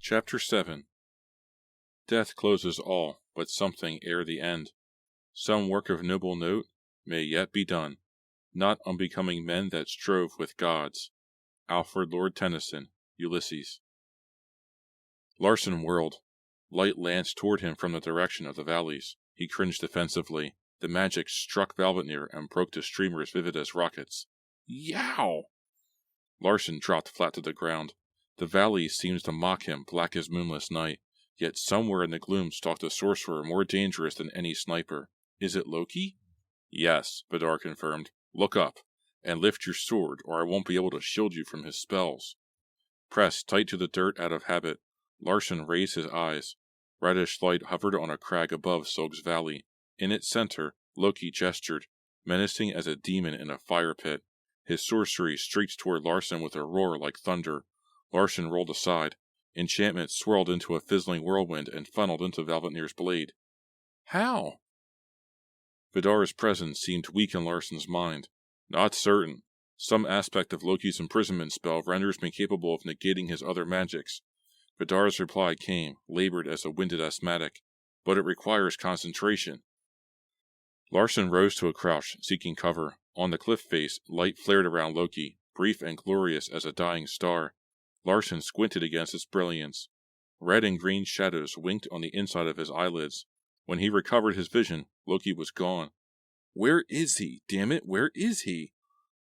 Chapter 7. Death closes all, but something ere the end. Some work of noble note may yet be done, not unbecoming men that strove with gods. Alfred Lord Tennyson, Ulysses. Larsen whirled. Light lanced toward him from the direction of the valleys. He cringed defensively. The magic struck Valvatnir and broke to streamers vivid as rockets. Yow! Larsen dropped flat to the ground. The valley seems to mock him, black as moonless night, yet somewhere in the gloom stalked a sorcerer more dangerous than any sniper. Is it Loki? Yes, Vidar confirmed. Look up, and lift your sword, or I won't be able to shield you from his spells. Pressed tight to the dirt out of habit, Larsen raised his eyes. Reddish light hovered on a crag above Sog's valley. In its center, Loki gestured, menacing as a demon in a fire pit. His sorcery streaked toward Larsen with a roar like thunder. Larsen rolled aside. Enchantment swirled into a fizzling whirlwind and funneled into Valvatnir's blade. How? Vidar's presence seemed weak in Larsen's mind. Not certain. Some aspect of Loki's imprisonment spell renders me capable of negating his other magics. Vidar's reply came, labored as a winded asthmatic. But it requires concentration. Larsen rose to a crouch, seeking cover. On the cliff face, light flared around Loki, brief and glorious as a dying star. Larsen squinted against its brilliance. Red and green shadows winked on the inside of his eyelids. When he recovered his vision, Loki was gone. Where is he? Damn it, where is he?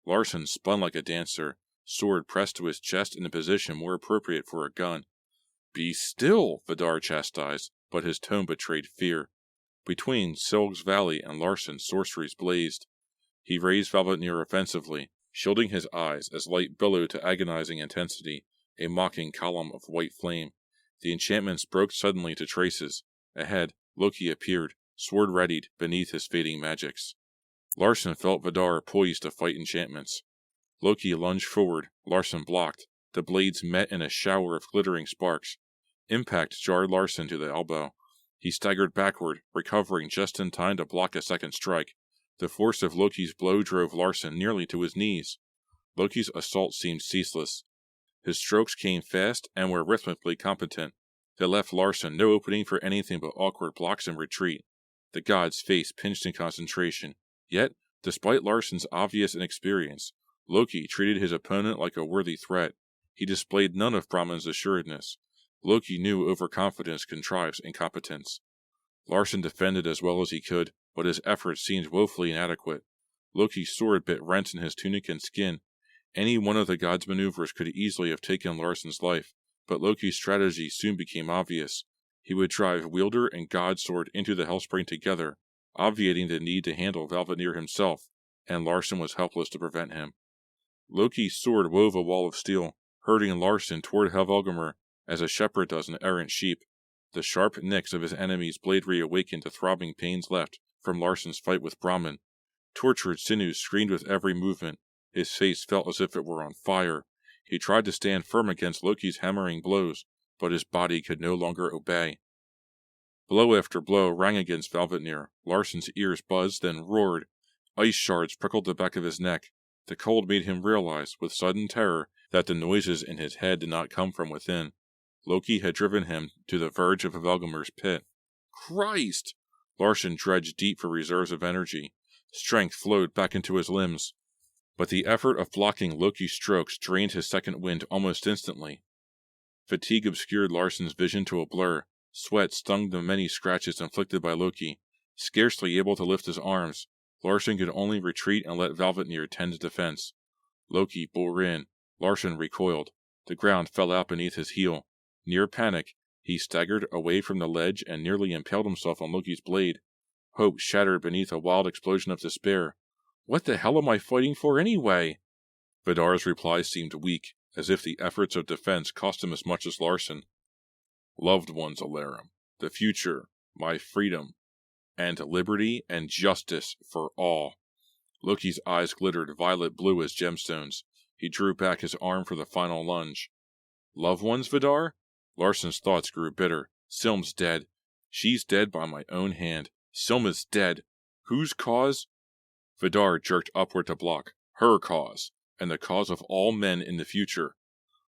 Larsen spun like a dancer, sword pressed to his chest in a position more appropriate for a gun. Be still, Vidar chastised, but his tone betrayed fear. Between Sog's valley and Larsen's sorceries blazed. He raised Valvatnir offensively, shielding his eyes as light billowed to agonizing intensity, a mocking column of white flame. The enchantments broke suddenly to traces. Ahead, Loki appeared, sword readied beneath his fading magics. Larsen felt Vidar poised to fight enchantments. Loki lunged forward, Larsen blocked. The blades met in a shower of glittering sparks. Impact jarred Larsen to the elbow. He staggered backward, recovering just in time to block a second strike. The force of Loki's blow drove Larsen nearly to his knees. Loki's assault seemed ceaseless. His strokes came fast and were rhythmically competent. They left Larsen no opening for anything but awkward blocks and retreat. The god's face pinched in concentration. Yet, despite Larsen's obvious inexperience, Loki treated his opponent like a worthy threat. He displayed none of Brahman's assuredness. Loki knew overconfidence contrives incompetence. Larsen defended as well as he could, but his efforts seemed woefully inadequate. Loki's sword bit rents in his tunic and skin. Any one of the god's maneuvers could easily have taken Larsen's life, but Loki's strategy soon became obvious. He would drive wielder and god sword into the Hellspring together, obviating the need to handle Valvatnir himself, and Larsen was helpless to prevent him. Loki's sword wove a wall of steel, herding Larsen toward Helvelgamr as a shepherd does an errant sheep. The sharp nicks of his enemy's blade reawakened to throbbing pains left from Larsen's fight with Brahman. Tortured sinews screamed with every movement. His face felt as if it were on fire. He tried to stand firm against Loki's hammering blows, but his body could no longer obey. Blow after blow rang against Valvatnir. Larsen's ears buzzed, then roared. Ice shards prickled the back of his neck. The cold made him realize, with sudden terror, that the noises in his head did not come from within. Loki had driven him to the verge of Helvelgamr's pit. Christ! Larsen dredged deep for reserves of energy. Strength flowed back into his limbs. But the effort of blocking Loki's strokes drained his second wind almost instantly. Fatigue obscured Larsen's vision to a blur. Sweat stung the many scratches inflicted by Loki. Scarcely able to lift his arms, Larsen could only retreat and let Valvatnir tend to defense. Loki bore in. Larsen recoiled. The ground fell out beneath his heel. Near panic, he staggered away from the ledge and nearly impaled himself on Loki's blade. Hope shattered beneath a wild explosion of despair. What the hell am I fighting for anyway? Vidar's reply seemed weak, as if the efforts of defense cost him as much as Larsen. Loved ones, Alarum, the future, my freedom, and liberty and justice for all. Loki's eyes glittered violet blue as gemstones. He drew back his arm for the final lunge. Loved ones, Vidar? Larsen's thoughts grew bitter. Sylm's dead. She's dead by my own hand. Sylma's dead. Whose cause? Vidar jerked upward to block. Her cause, and the cause of all men in the future.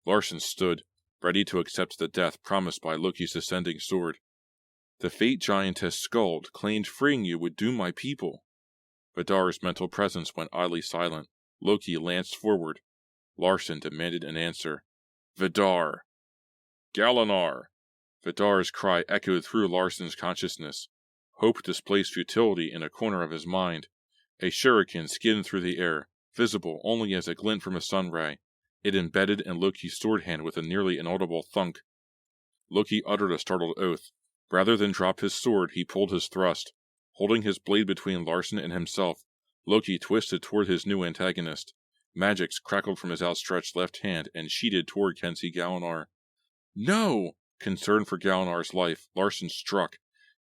Larsen stood. ready to accept the death promised by Loki's descending sword. The fate giantess Skuld claimed freeing you would doom my people. Vidar's mental presence went oddly silent. Loki lanced forward. Larsen demanded an answer. Vidar! Galanar! Vidar's cry echoed through Larsen's consciousness. Hope displaced futility in a corner of his mind. A shuriken skinned through the air, visible only as a glint from a sun ray. It embedded in Loki's sword hand with a nearly inaudible thunk. Loki uttered a startled oath. Rather than drop his sword, he pulled his thrust. Holding his blade between Larsen and himself, Loki twisted toward his new antagonist. Magics crackled from his outstretched left hand and sheeted toward Kensi Galanar. No! Concerned for Galanar's life, Larsen struck.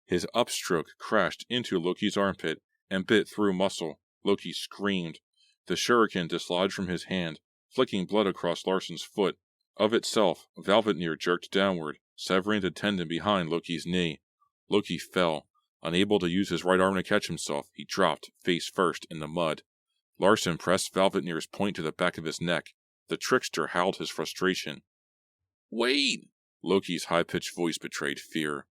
His upstroke crashed into Loki's armpit and bit through muscle. Loki screamed. The shuriken dislodged from his hand, flicking blood across Larsen's foot. Of itself, Valvatnir jerked downward, severing the tendon behind Loki's knee. Loki fell. Unable to use his right arm to catch himself, he dropped, face first, in the mud. Larsen pressed Valvatnir's point to the back of his neck. The trickster howled his frustration. Wait! Loki's high-pitched voice betrayed fear.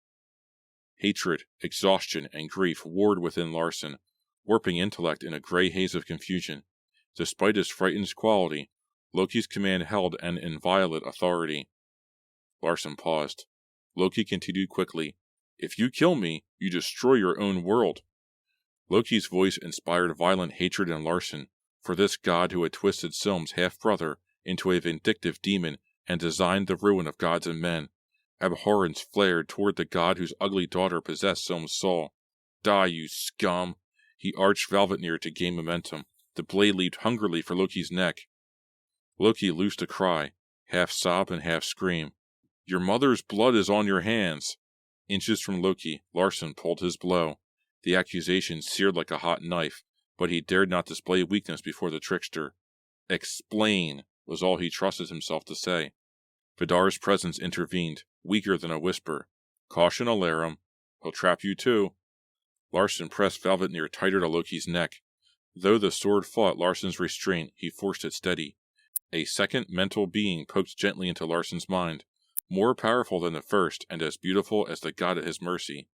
Hatred, exhaustion, and grief warred within Larsen, warping intellect in a gray haze of confusion. Despite his frightened quality, Loki's command held an inviolate authority. Larsen paused. Loki continued quickly. If you kill me, you destroy your own world. Loki's voice inspired violent hatred in Larsen, for this god who had twisted Silm's half-brother into a vindictive demon and designed the ruin of gods and men. Abhorrence flared toward the god whose ugly daughter possessed Silm's soul. Die, you scum! He arched Valvatnir to gain momentum. The blade leaped hungrily for Loki's neck. Loki loosed a cry, half sob and half scream. Your mother's blood is on your hands! Inches from Loki, Larsen pulled his blow. The accusation seared like a hot knife, but he dared not display weakness before the trickster. Explain, was all he trusted himself to say. Vidar's presence intervened, weaker than a whisper. Caution alarum. He'll trap you too. Larsen pressed Valvatnir tighter to Loki's neck. Though the sword fought Larsen's restraint, he forced it steady. A second mental being poked gently into Larsen's mind, more powerful than the first and as beautiful as the god at his mercy.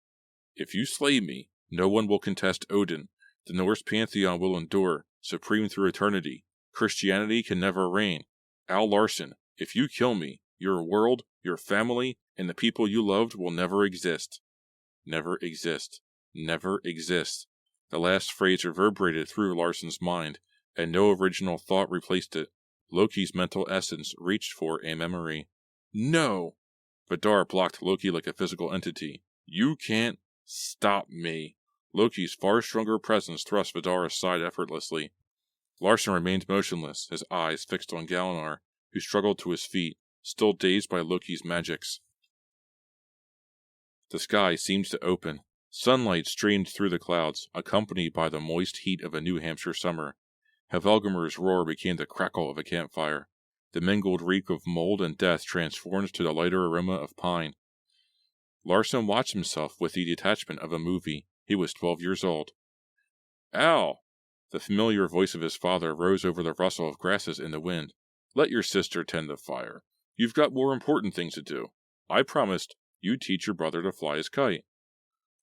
If you slay me, no one will contest Odin. The Norse pantheon will endure, supreme through eternity. Christianity can never reign. Al Larsen, if you kill me, your world, your family, and the people you loved will never exist. Never exist. Never exist. The last phrase reverberated through Larsen's mind, and no original thought replaced it. Loki's mental essence reached for a memory. No! Vidar blocked Loki like a physical entity. You can't stop me. Loki's far stronger presence thrust Vidar aside effortlessly. Larsen remained motionless, his eyes fixed on Galanar, who struggled to his feet, still dazed by Loki's magics. The sky seemed to open. Sunlight streamed through the clouds, accompanied by the moist heat of a New Hampshire summer. Helvelgrimr's roar became the crackle of a campfire. The mingled reek of mold and death transformed to the lighter aroma of pine. Larsen watched himself with the detachment of a movie. He was 12 years old. Al! The familiar voice of his father rose over the rustle of grasses in the wind. Let your sister tend the fire. You've got more important things to do. I promised you'd teach your brother to fly his kite.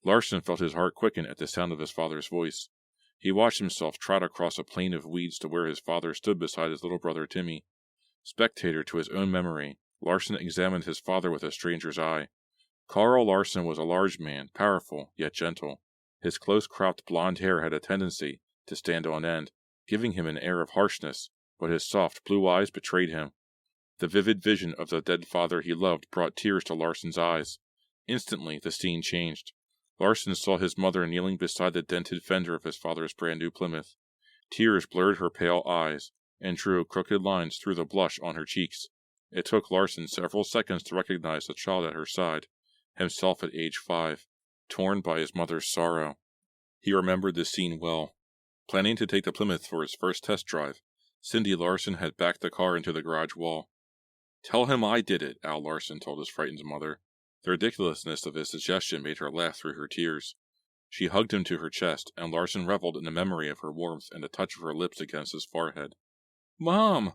Larsen felt his heart quicken at the sound of his father's voice. He watched himself trot across a plain of weeds to where his father stood beside his little brother Timmy. Spectator to his own memory, Larsen examined his father with a stranger's eye. Carl Larsen was a large man, powerful, yet gentle. His close-cropped blond hair had a tendency to stand on end, giving him an air of harshness, but his soft blue eyes betrayed him. The vivid vision of the dead father he loved brought tears to Larsen's eyes. Instantly, the scene changed. Larsen saw his mother kneeling beside the dented fender of his father's brand-new Plymouth. Tears blurred her pale eyes, and drew crooked lines through the blush on her cheeks. It took Larsen several seconds to recognize the child at her side, himself at age 5, torn by his mother's sorrow. He remembered the scene well. Planning to take the Plymouth for his first test drive, Cindy Larsen had backed the car into the garage wall. Tell him I did it, Al Larsen told his frightened mother. The ridiculousness of his suggestion made her laugh through her tears. She hugged him to her chest, and Larsen reveled in the memory of her warmth and the touch of her lips against his forehead. Mom!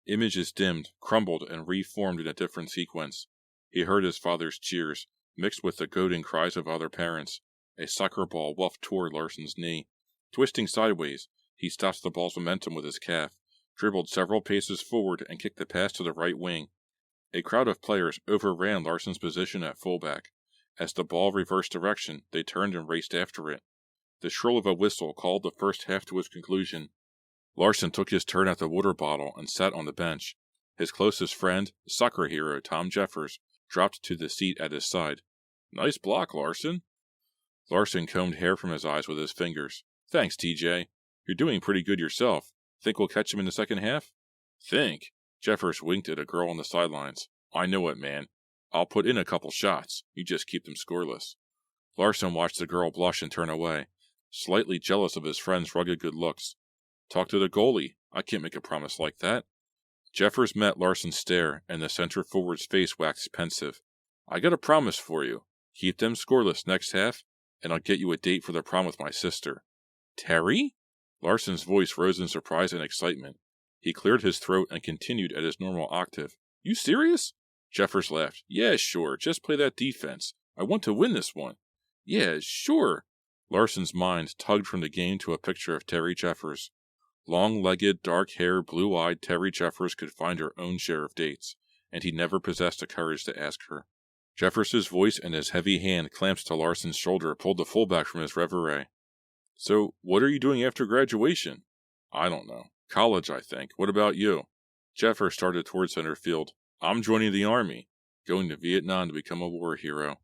Images dimmed, crumbled, and reformed in a different sequence. He heard his father's cheers, mixed with the goading cries of other parents. A soccer ball wafted toward Larson's knee. Twisting sideways, he stopped the ball's momentum with his calf, dribbled several paces forward, and kicked the pass to the right wing. A crowd of players overran Larson's position at fullback. As the ball reversed direction, they turned and raced after it. The shrill of a whistle called the first half to its conclusion. Larson took his turn at the water bottle and sat on the bench. His closest friend, soccer hero Tom Jeffers, dropped to the seat at his side. "Nice block, Larson." Larson combed hair from his eyes with his fingers. "Thanks, TJ. You're doing pretty good yourself. Think we'll catch him in the second half?" "Think?" Jeffers winked at a girl on the sidelines. "I know it, man. I'll put in a couple shots. You just keep them scoreless." Larson watched the girl blush and turn away, slightly jealous of his friend's rugged good looks. "Talk to the goalie. I can't make a promise like that." Jeffers met Larson's stare, and the center forward's face waxed pensive. "I got a promise for you. Keep them scoreless next half, and I'll get you a date for the prom with my sister." "Terry?" Larson's voice rose in surprise and excitement. He cleared his throat and continued at his normal octave. "You serious?" Jeffers laughed. "Yeah, sure. Just play that defense. I want to win this one." "Yeah, sure." Larson's mind tugged from the game to a picture of Terry Jeffers. Long-legged, dark-haired, blue-eyed Terry Jeffers could find her own share of dates, and he never possessed the courage to ask her. Jeffers's voice and his heavy hand clamped to Larson's shoulder pulled the fullback from his reverie. "So, what are you doing after graduation?" "I don't know. College, I think. What about you?" Jeffers started toward center field. "I'm joining the Army. Going to Vietnam to become a war hero."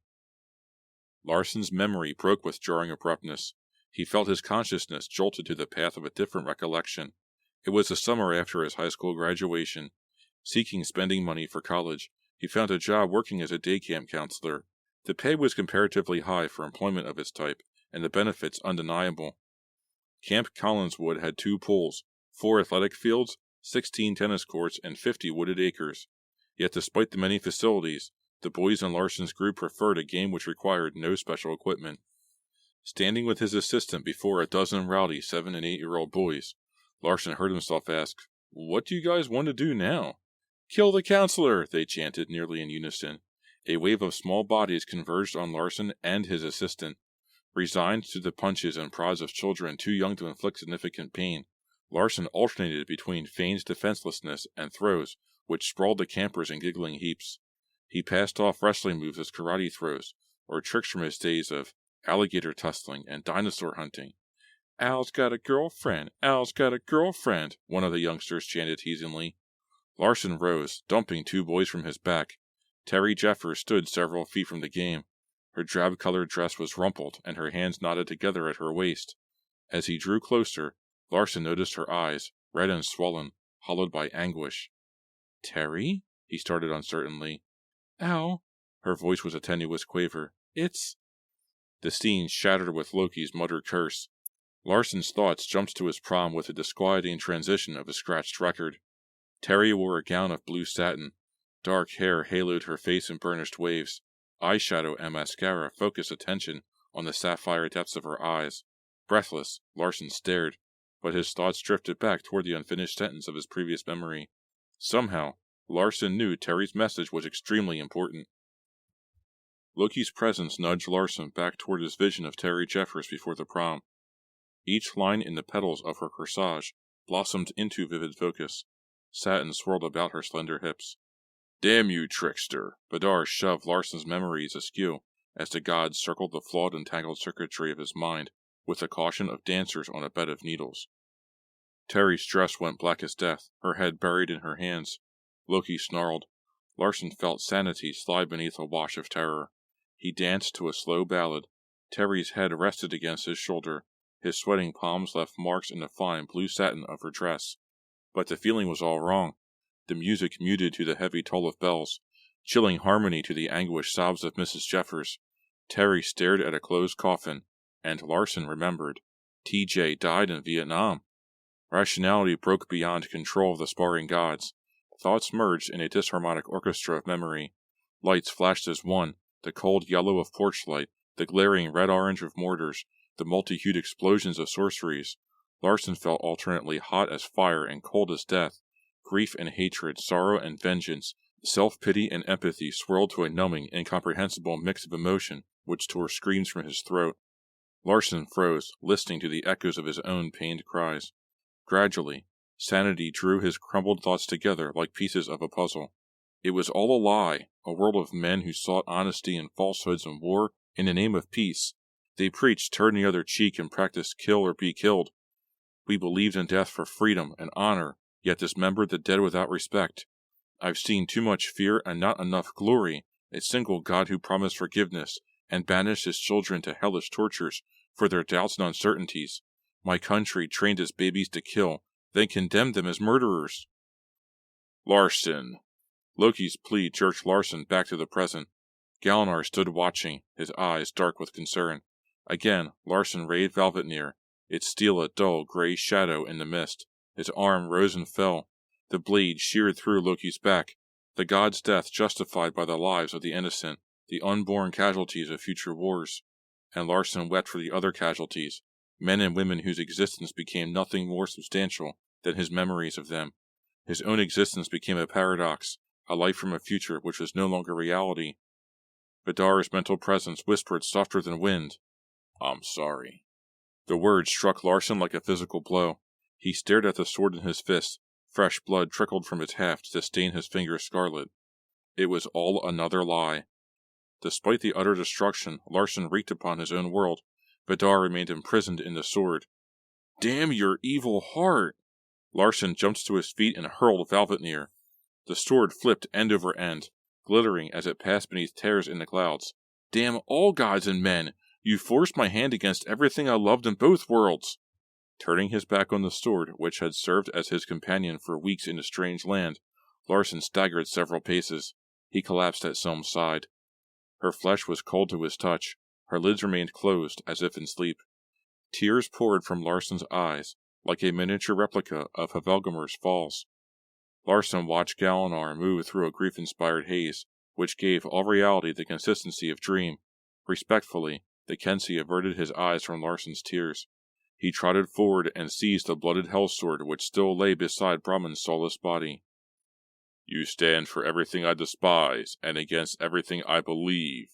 Larson's memory broke with jarring abruptness. He felt his consciousness jolted to the path of a different recollection. It was the summer after his high school graduation. Seeking spending money for college, he found a job working as a day camp counselor. The pay was comparatively high for employment of its type, and the benefits undeniable. Camp Collinswood had 2 pools, 4 athletic fields, 16 tennis courts, and 50 wooded acres. Yet despite the many facilities, the boys in Larson's group preferred a game which required no special equipment. Standing with his assistant before a dozen rowdy 7- and 8-year-old boys, Larson heard himself ask, "What do you guys want to do now?" "Kill the counselor!" they chanted nearly in unison. A wave of small bodies converged on Larson and his assistant. Resigned to the punches and prods of children too young to inflict significant pain, Larson alternated between feigned defenselessness and throws which sprawled the campers in giggling heaps. He passed off wrestling moves as karate throws, or tricks from his days of alligator tussling and dinosaur hunting. "Al's got a girlfriend, Al's got a girlfriend," one of the youngsters chanted teasingly. Larson rose, dumping 2 boys from his back. Terry Jeffers stood several feet from the game. Her drab-colored dress was rumpled, and her hands knotted together at her waist. As he drew closer, Larson noticed her eyes, red and swollen, hollowed by anguish. "Terry?" he started uncertainly. "Al," her voice was a tenuous quaver. "It's—" The scene shattered with Loki's muttered curse. Larson's thoughts jumped to his prom with the disquieting transition of a scratched record. Terry wore a gown of blue satin. Dark hair haloed her face in burnished waves. Eyeshadow and mascara focused attention on the sapphire depths of her eyes. Breathless, Larson stared, but his thoughts drifted back toward the unfinished sentence of his previous memory. Somehow, Larson knew Terry's message was extremely important. Loki's presence nudged Larson back toward his vision of Terry Jeffers before the prom. Each line in the petals of her corsage blossomed into vivid focus. Satin swirled about her slender hips. "Damn you, trickster!" Badar shoved Larson's memories askew as the gods circled the flawed and tangled circuitry of his mind with the caution of dancers on a bed of needles. Terry's dress went black as death, her head buried in her hands. Loki snarled. Larson felt sanity slide beneath a wash of terror. He danced to a slow ballad. Terry's head rested against his shoulder. His sweating palms left marks in the fine blue satin of her dress. But the feeling was all wrong. The music muted to the heavy toll of bells, chilling harmony to the anguished sobs of Mrs. Jeffers. Terry stared at a closed coffin, and Larson remembered. TJ died in Vietnam. Rationality broke beyond control of the sparring gods. Thoughts merged in a disharmonic orchestra of memory. Lights flashed as one, the cold yellow of porch light, the glaring red-orange of mortars, the multi-hued explosions of sorceries. Larson felt alternately hot as fire and cold as death, Grief and hatred, sorrow and vengeance, self-pity and empathy swirled to a numbing, incomprehensible mix of emotion which tore screams from his throat. Larsen froze, listening to the echoes of his own pained cries. Gradually, sanity drew his crumbled thoughts together like pieces of a puzzle. It was all a lie, a world of men who sought honesty and falsehoods and war in the name of peace. They preached turn the other cheek and practiced kill or be killed. We believed in death for freedom and honor, yet dismembered the dead without respect. I've seen too much fear and not enough glory, a single God who promised forgiveness and banished his children to hellish tortures for their doubts and uncertainties. My country trained its babies to kill, then condemned them as murderers. Larsen. Loki's plea jerked Larsen back to the present. Galinar stood watching, his eyes dark with concern. Again, Larsen rayed Valvetnir, its steel a dull gray shadow in the mist. His arm rose and fell. The blade sheared through Loki's back. The god's death justified by the lives of the innocent, the unborn casualties of future wars. And Larsen wept for the other casualties, men and women whose existence became nothing more substantial than his memories of them. His own existence became a paradox, a life from a future which was no longer reality. Vidar's mental presence whispered softer than wind, "I'm sorry." The word struck Larsen like a physical blow. He stared at the sword in his fist. Fresh blood trickled from its haft to stain his fingers scarlet. It was all another lie. Despite the utter destruction Larsen wreaked upon his own world, Vidar remained imprisoned in the sword. "Damn your evil heart!" Larsen jumped to his feet and hurled Valvetnir. The sword flipped end over end, glittering as it passed beneath tears in the clouds. "Damn all gods and men! You forced my hand against everything I loved in both worlds!" Turning his back on the sword, which had served as his companion for weeks in a strange land, Larsen staggered several paces. He collapsed at Selm's side. Her flesh was cold to his touch. Her lids remained closed, as if in sleep. Tears poured from Larsen's eyes, like a miniature replica of Havelgamer's Falls. Larsen watched Galinar move through a grief-inspired haze, which gave all reality the consistency of dream. Respectfully, the Kensi averted his eyes from Larsen's tears. He trotted forward and seized the blooded hellsword which still lay beside Brahman's soulless body. "You stand for everything I despise, and against everything I believe."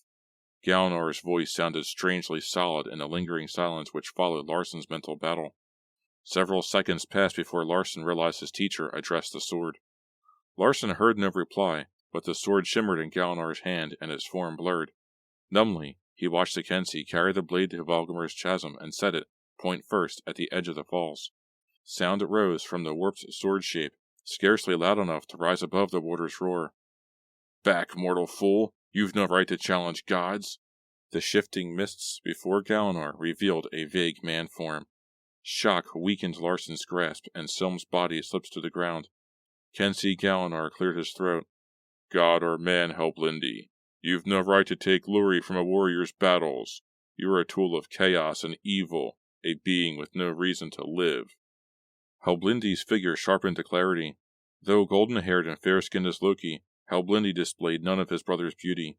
Galinar's voice sounded strangely solid in the lingering silence which followed Larsen's mental battle. Several seconds passed before Larsen realized his teacher addressed the sword. Larsen heard no reply, but the sword shimmered in Galinar's hand and its form blurred. Numbly, he watched the Kensi carry the blade to Havelgamer's chasm and set it, point first, at the edge of the falls. Sound rose from the warped sword shape, scarcely loud enough to rise above the water's roar. "Back, mortal fool! You've no right to challenge gods!" The shifting mists before Galinar revealed a vague man form. Shock weakened Larsen's grasp, and Selm's body slipped to the ground. Kensi Galinar cleared his throat. "God or man, Helblindi, you've no right to take glory from a warrior's battles. You're a tool of chaos and evil, a being with no reason to live." Helblindi's figure sharpened to clarity. Though golden-haired and fair-skinned as Loki, Helblindi displayed none of his brother's beauty.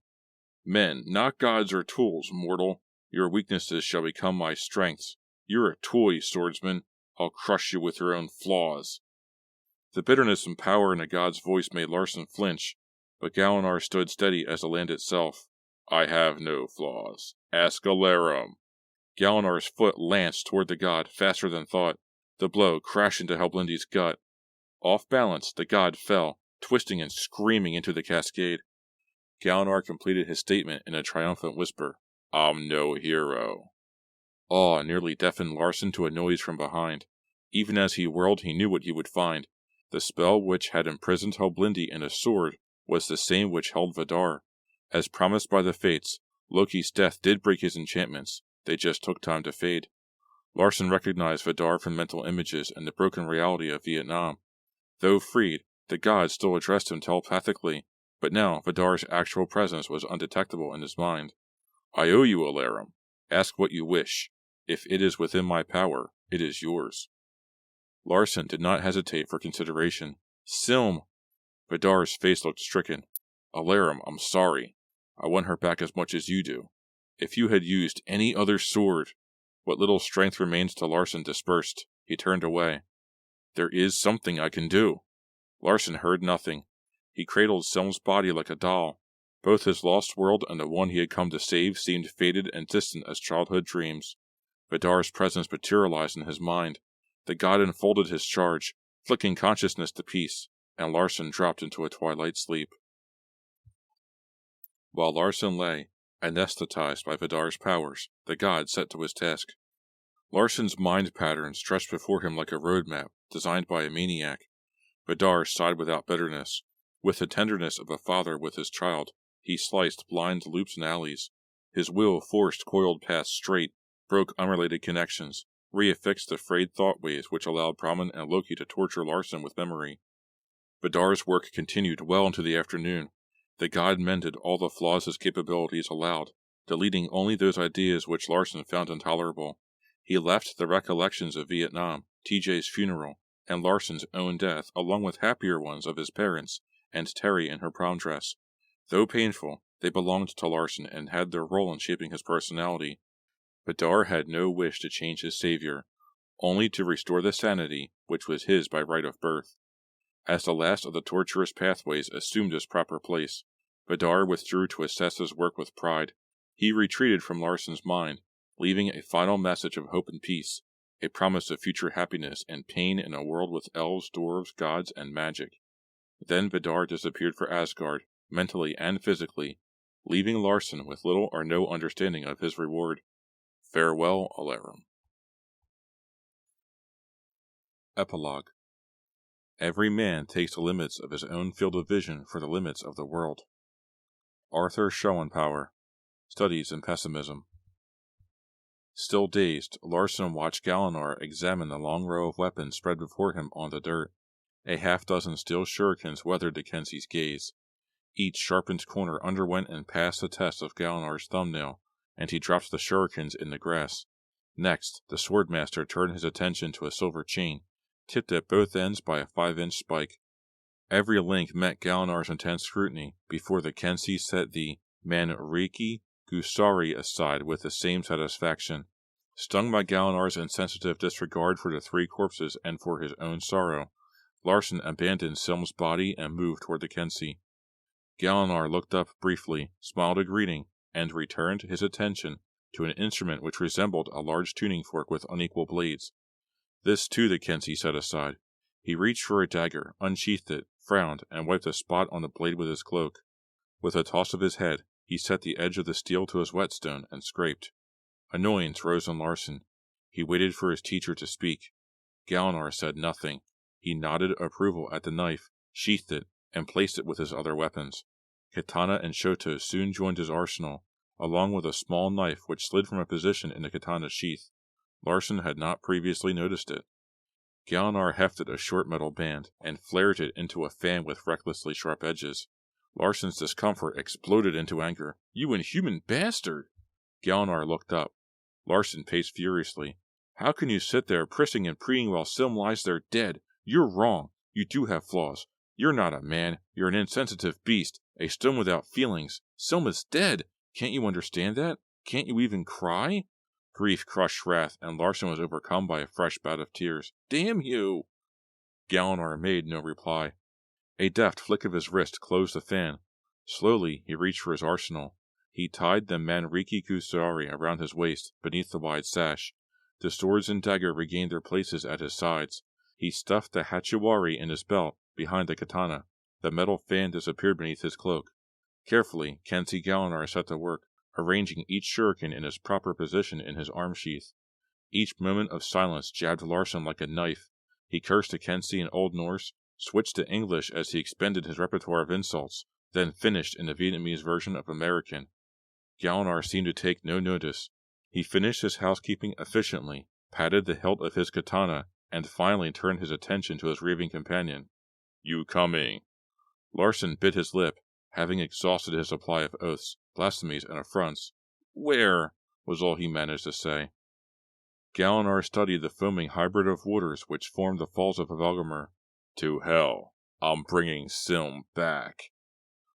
"Men, not gods or tools, mortal. Your weaknesses shall become my strengths. You're a toy, swordsman. I'll crush you with your own flaws." The bitterness and power in the god's voice made Larsen flinch, but Galinar stood steady as the land itself. "I have no flaws. Ask Alarum." Galinar's foot lanced toward the god faster than thought. The blow crashed into Helblindi's gut. Off balance, the god fell, twisting and screaming into the cascade. Galinar completed his statement in a triumphant whisper. "I'm no hero." Awe nearly deafened Larsen to a noise from behind. Even as he whirled, he knew what he would find. The spell which had imprisoned Helblindi in a sword was the same which held Vidar. As promised by the fates, Loki's death did break his enchantments. They just took time to fade. Larsen recognized Vidar from mental images and the broken reality of Vietnam. Though freed, the god still addressed him telepathically, but now Vidar's actual presence was undetectable in his mind. "I owe you, Alarum. Ask what you wish. If it is within my power, it is yours." Larsen did not hesitate for consideration. "Silm!" Vidar's face looked stricken. "Alarum, I'm sorry. I want her back as much as you do. If you had used any other sword—" What little strength remained to Larsen dispersed. He turned away. "There is something I can do." Larsen heard nothing. He cradled Selm's body like a doll. Both his lost world and the one he had come to save seemed faded and distant as childhood dreams. Vidar's presence materialized in his mind. The god enfolded his charge, flicking consciousness to peace, and Larsen dropped into a twilight sleep. While Larsen lay, anesthetized by Vidar's powers, the god set to his task. Larsen's mind pattern stretched before him like a roadmap designed by a maniac. Vidar sighed without bitterness. With the tenderness of a father with his child, he sliced blind loops and alleys. His will forced coiled paths straight, broke unrelated connections, reaffixed the frayed thought waves which allowed Brahman and Loki to torture Larsen with memory. Vidar's work continued well into the afternoon. The god mended all the flaws his capabilities allowed, deleting only those ideas which Larsen found intolerable. He left the recollections of Vietnam, TJ's funeral, and Larsen's own death, along with happier ones of his parents and Terry in her prom dress. Though painful, they belonged to Larsen and had their role in shaping his personality. Vidar had no wish to change his savior, only to restore the sanity which was his by right of birth. As the last of the tortuous pathways assumed its proper place, Vidar withdrew to assess his work with pride. He retreated from Larsen's mind, leaving a final message of hope and peace, a promise of future happiness and pain in a world with elves, dwarves, gods, and magic. Then Vidar disappeared for Asgard, mentally and physically, leaving Larsen with little or no understanding of his reward. Farewell, Alarum. Epilogue. Every man takes the limits of his own field of vision for the limits of the world. Arthur Schopenhauer, Studies in Pessimism. Still dazed, Larsen watched Galinar examine the long row of weapons spread before him on the dirt. A half-dozen steel shurikens weathered Dickensi's gaze. Each sharpened corner underwent and passed the test of Galinar's thumbnail, and he dropped the shurikens in the grass. Next, the swordmaster turned his attention to a silver chain, tipped at both ends by a 5-inch spike. Every link met Galinar's intense scrutiny before the Kensi set the Manriki Gusari aside with the same satisfaction. Stung by Galinar's insensitive disregard for the 3 corpses and for his own sorrow, Larsen abandoned Selm's body and moved toward the Kensi. Galinar looked up briefly, smiled a greeting, and returned his attention to an instrument which resembled a large tuning fork with unequal blades. This too the Kensi set aside. He reached for a dagger, unsheathed it, frowned, and wiped a spot on the blade with his cloak. With a toss of his head, he set the edge of the steel to his whetstone and scraped. Annoyance rose on Larsen. He waited for his teacher to speak. Galinar said nothing. He nodded approval at the knife, sheathed it, and placed it with his other weapons. Katana and Shoto soon joined his arsenal, along with a small knife which slid from a position in the katana's sheath. Larsen had not previously noticed it. Galinar hefted a short metal band and flared it into a fan with recklessly sharp edges. Larsen's discomfort exploded into anger. "You inhuman bastard!" Galinar looked up. Larsen paced furiously. "How can you sit there prissing and preening while Sim lies there dead? You're wrong. You do have flaws. You're not a man. You're an insensitive beast, a stone without feelings. Sim is dead. Can't you understand that? Can't you even cry?" Grief crushed wrath, and Larsen was overcome by a fresh bout of tears. "Damn you!" Galinar made no reply. A deft flick of his wrist closed the fan. Slowly, he reached for his arsenal. He tied the Manriki Kusari around his waist, beneath the wide sash. The swords and dagger regained their places at his sides. He stuffed the Hachiwari in his belt, behind the katana. The metal fan disappeared beneath his cloak. Carefully, Kensi Galinar set to work, arranging each shuriken in its proper position in his arm sheath. Each moment of silence jabbed Larsen like a knife. He cursed to Kensi in Old Norse, switched to English as he expended his repertoire of insults, then finished in the Vietnamese version of American. Galinar seemed to take no notice. He finished his housekeeping efficiently, patted the hilt of his katana, and finally turned his attention to his raving companion. "You coming?" Larsen bit his lip, having exhausted his supply of oaths, blasphemies, and affronts. "Where?" was all he managed to say. Galinar studied the foaming hybrid of waters which formed the falls of Hvalgrimr. "To hell. I'm bringing Sim back."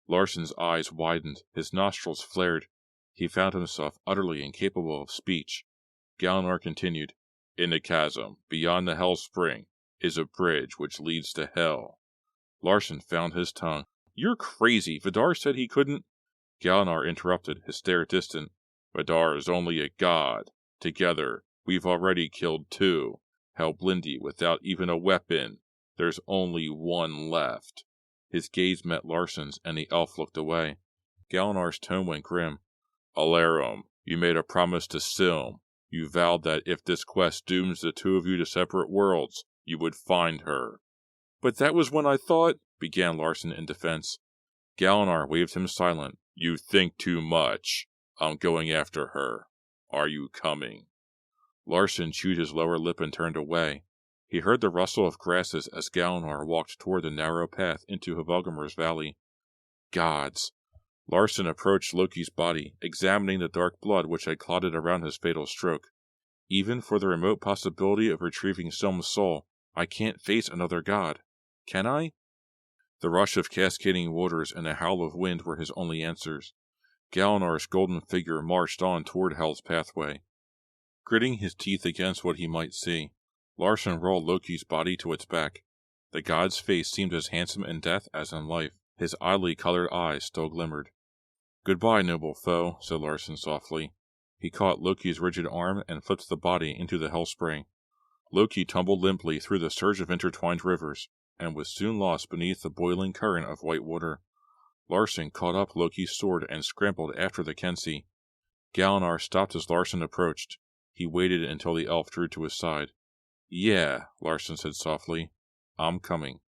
Larsen's eyes widened, his nostrils flared. He found himself utterly incapable of speech. Galinar continued, "In the chasm, beyond the Hell Spring, is a bridge which leads to hell." Larson found his tongue. You're crazy. Vidar said he couldn't. Galinar interrupted, his stare distant. Vidar is only a god. Together, we've already killed 2. Helblindi without even a weapon. There's only 1 left. His gaze met Larson's, and the elf looked away. Galinar's tone went grim. Alarum, you made a promise to Silm. You vowed that if this quest dooms the 2 of you to separate worlds, you would find her. But that was when I thought, began Larson in defense. Galinar waved him silent. You think too much. I'm going after her. Are you coming? Larson chewed his lower lip and turned away. He heard the rustle of grasses as Galinar walked toward the narrow path into Hvalgrimr's valley. Gods! Larson approached Loki's body, examining the dark blood which had clotted around his fatal stroke. Even for the remote possibility of retrieving Silm's soul, I can't face another god. Can I? The rush of cascading waters and the howl of wind were his only answers. Galinar's golden figure marched on toward Hell's pathway. Gritting his teeth against what he might see, Larson rolled Loki's body to its back. The god's face seemed as handsome in death as in life. His oddly colored eyes still glimmered. Goodbye, noble foe, said Larson softly. He caught Loki's rigid arm and flipped the body into the hell spray. Loki tumbled limply through the surge of intertwined rivers, and was soon lost beneath the boiling current of white water. Larson caught up Loki's sword and scrambled after the Kensi. Galinar stopped as Larson approached. He waited until the elf drew to his side. Yeah, Larson said softly. I'm coming.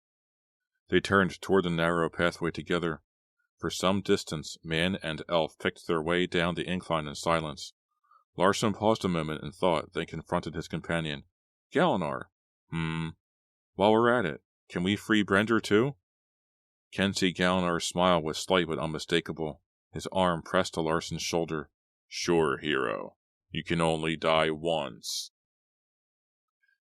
They turned toward the narrow pathway together. For some distance, man and elf picked their way down the incline in silence. Larson paused a moment in thought, then confronted his companion. Galinar. While we're at it, can we free Brender too? Kensi Galinar's smile was slight but unmistakable. His arm pressed to Larson's shoulder. Sure, hero. You can only die once.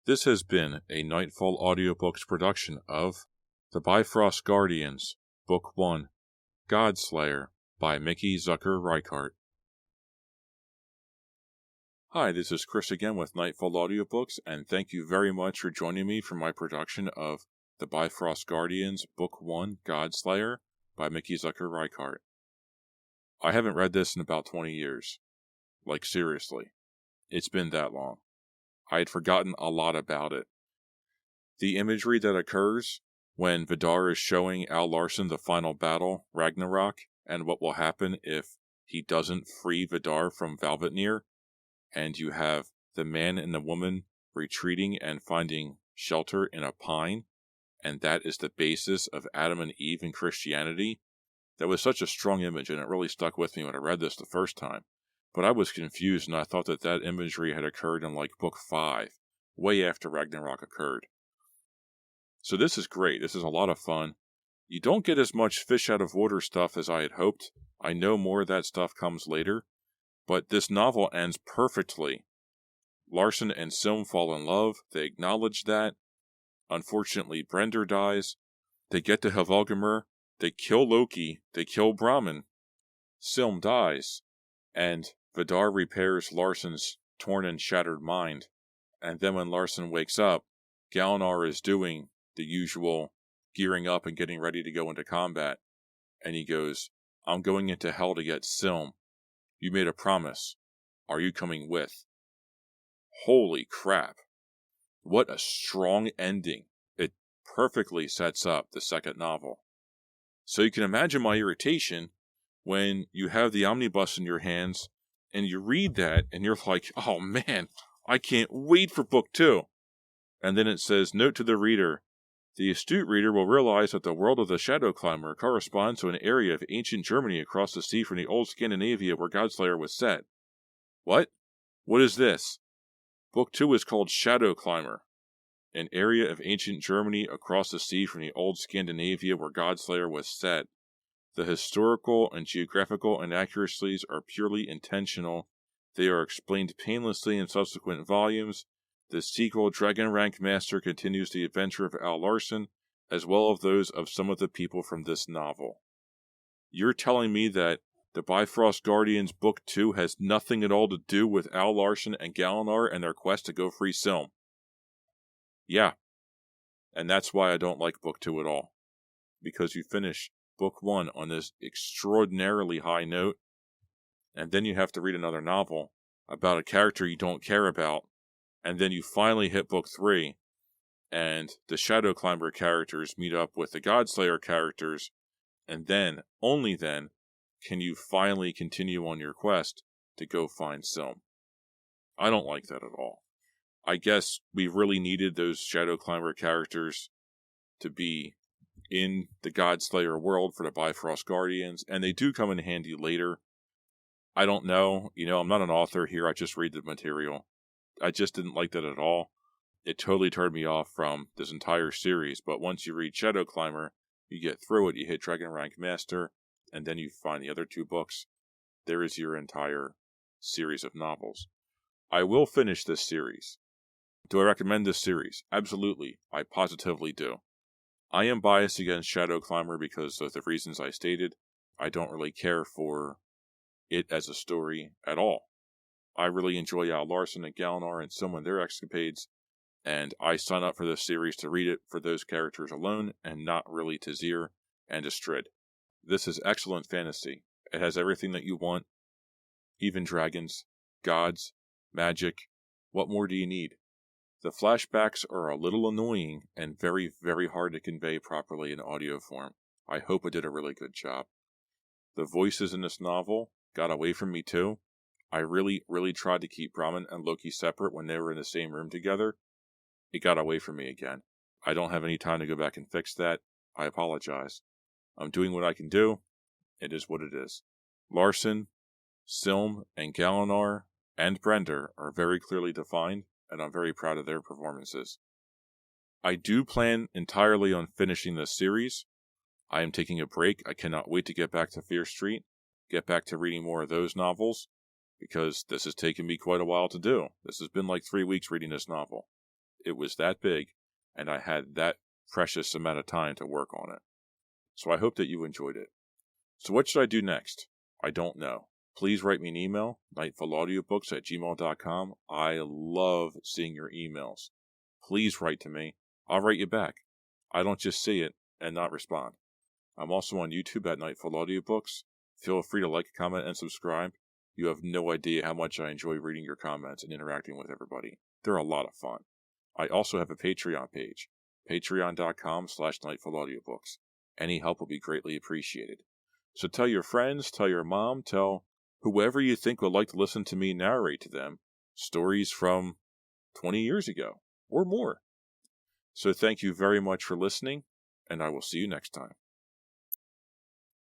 This has been a Nightfall Audiobooks production of The Bifrost Guardians, Book 1, Godslayer, by Mickey Zucker Reichert. Hi, this is Chris again with Nightfall Audiobooks, and thank you very much for joining me for my production of The Bifrost Guardians, Book 1, Godslayer, by Mickey Zucker Reichert. I haven't read this in about 20 years. Like, seriously. It's been that long. I had forgotten a lot about it. The imagery that occurs when Vidar is showing Al Larson the final battle, Ragnarok, and what will happen if he doesn't free Vidar from Valvetnir, and you have the man and the woman retreating and finding shelter in a pine, and that is the basis of Adam and Eve in Christianity. That was such a strong image, and it really stuck with me when I read this the first time. But I was confused, and I thought that that imagery had occurred in, like, Book 5, way after Ragnarok occurred. So this is great. This is a lot of fun. You don't get as much fish-out-of-water stuff as I had hoped. I know more of that stuff comes later. But this novel ends perfectly. Larson and Silm fall in love. They acknowledge that. Unfortunately, Brender dies. They get to Hvalgrimr. They kill Loki. They kill Brahmin. Silm dies. And Vidar repairs Larson's torn and shattered mind. And then when Larson wakes up, Galinar is doing the usual gearing up and getting ready to go into combat. And he goes, I'm going into hell to get Silm. You made a promise. Are you coming with? Holy crap. What a strong ending. It perfectly sets up the second novel. So you can imagine my irritation when you have the omnibus in your hands and you read that and you're like, oh man, I can't wait for Book 2. And then it says, note to the reader, the astute reader will realize that the world of the Shadow Climber corresponds to an area of ancient Germany across the sea from the old Scandinavia where Godslayer was set. What? What is this? Book 2 is called Shadow Climber, an area of ancient Germany across the sea from the old Scandinavia where Godslayer was set. The historical and geographical inaccuracies are purely intentional. They are explained painlessly in subsequent volumes. The sequel, Dragon Rank Master, continues the adventure of Al Larson, as well as those of some of the people from this novel. You're telling me that the Bifrost Guardians Book 2 has nothing at all to do with Al Larson and Galinar and their quest to go free Silm? Yeah. And that's why I don't like Book 2 at all. because you finish book 1 on this extraordinarily high note, and then you have to read another novel about a character you don't care about, and then you finally hit book 3, and the Shadow Climber characters meet up with the Godslayer characters, and then, only then, can you finally continue on your quest to go find Silm. I don't like that at all. I guess we really needed those Shadow Climber characters to be in the Godslayer world for the Bifrost Guardians, and they do come in handy later. I don't know. I'm not an author here. I just read the material. I just didn't like that at all. It totally turned me off from this entire series, but once you read Shadow Climber, you get through it, you hit Dragon Rank Master, and then you find the other 2 books. There is your entire series of novels. I will finish this series. Do I recommend this series? Absolutely. I positively do. I am biased against Shadow Climber because of the reasons I stated. I don't really care for it as a story at all. I really enjoy Al Larson and Galinar and Silm and their escapades, and I sign up for this series to read it for those characters alone and not really to Zir and Astrid. This is excellent fantasy. It has everything that you want. Even dragons, gods, magic. What more do you need? The flashbacks are a little annoying and very, very hard to convey properly in audio form. I hope I did a really good job. The voices in this novel got away from me too. I really, really tried to keep Brahmin and Loki separate when they were in the same room together. It got away from me again. I don't have any time to go back and fix that. I apologize. I'm doing what I can do. It is what it is. Larson, Silm, and Galinar, and Brender are very clearly defined, and I'm very proud of their performances. I do plan entirely on finishing this series. I am taking a break. I cannot wait to get back to Fear Street, get back to reading more of those novels, because this has taken me quite a while to do. This has been like 3 weeks reading this novel. It was that big, and I had that precious amount of time to work on it. So I hope that you enjoyed it. So what should I do next? I don't know. Please write me an email, nightfallaudiobooks@gmail.com. I love seeing your emails. Please write to me. I'll write you back. I don't just see it and not respond. I'm also on YouTube at Nightfall Audiobooks. Feel free to like, comment, and subscribe. You have no idea how much I enjoy reading your comments and interacting with everybody. They're a lot of fun. I also have a Patreon page, patreon.com/nightfallaudiobooks. Any help will be greatly appreciated. So tell your friends, tell your mom, tell whoever you think would like to listen to me narrate to them stories from 20 years ago or more. So thank you very much for listening, and I will see you next time.